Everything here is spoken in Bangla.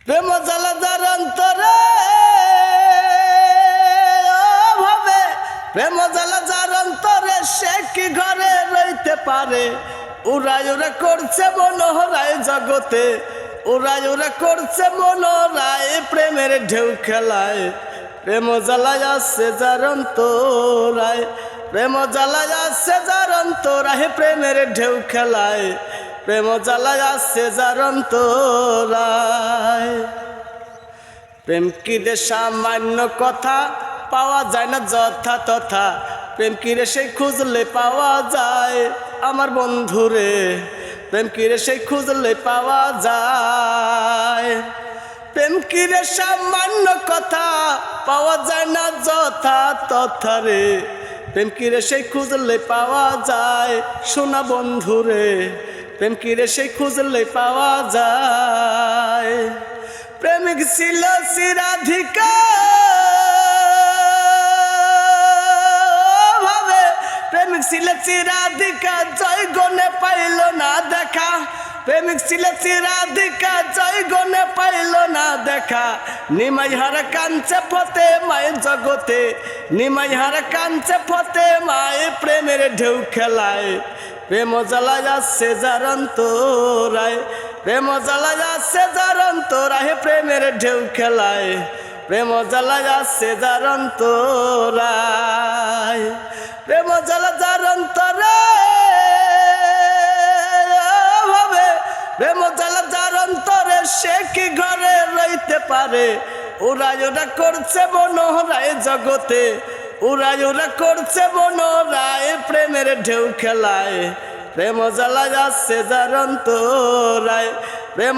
প্রেম জ্বালা যার অন্তরে ভাবে, প্রেম জ্বালা যার অন্তরে সে কি ঘরে রইতে পারে। উড়াই উড়ে করছে মনোহরায় জগতে, উড়াই উড়ে করছে মনোহরায় প্রেমের ঢেউ খেলায়। প্রেম জ্বালায় আছে যার অন্তরায়, প্রেম জ্বালায় আছে যার অন্তরায় প্রেমের ঢেউ খেলায়। প্রেম জ্বালায় আছে যার অন্তরায়। প্রেম কি রে সামান্য কথা, পাওয়া যায় না যথা তথা। প্রেম কি রে সেই খুঁজলে পাওয়া যায় আমার বন্ধুরে, প্রেম কি রে সেই খুঁজলে পাওয়া যায়। প্রেম কি রে সামান্য কথা, পাওয়া যায় না যথা তথা রে। প্রেম কি রে সেই খুঁজলে পাওয়া যায় সোনা বন্ধুরে, প্রেম কি রে সেই খুঁজলে পাওয়া যায়। প্রেমিক ছিল চিরাধিকা ভাবে, প্রেমিক ছিল চিরাধিকা জয় গনে পাইল না দেখা। প্রেমিক ছিল চিরাধিকা জয় গনে পাইল না দেখা। নিমাই হার কাঞ্চে ফতে মায়ের জগতে, নিমাই হার কাঞ্চে ফতে মায়ে প্রেমের ঢেউ খেলায়। প্রেম জ্বালায় আছে যার অন্তরায়, প্রেম জ্বালায় আছে যার অন্তরায় প্রেমের ঢেউ খেলায়। প্রেম জ্বালায় আছে যার অন্তরায়, প্রেম জ্বালা যার অন্তরায় ভাবে, প্রেম জ্বালা যার অন্তরে সে কি ঘরে রইতে পারে। উড়াই ওরা করছে মনোহরায় জগতে, উড়াই ওরা করছে মনোহরায় প্রেমের ঢেউ খেলায়। প্রেম জ্বালায় আছে যার অন্তরায়, প্রেম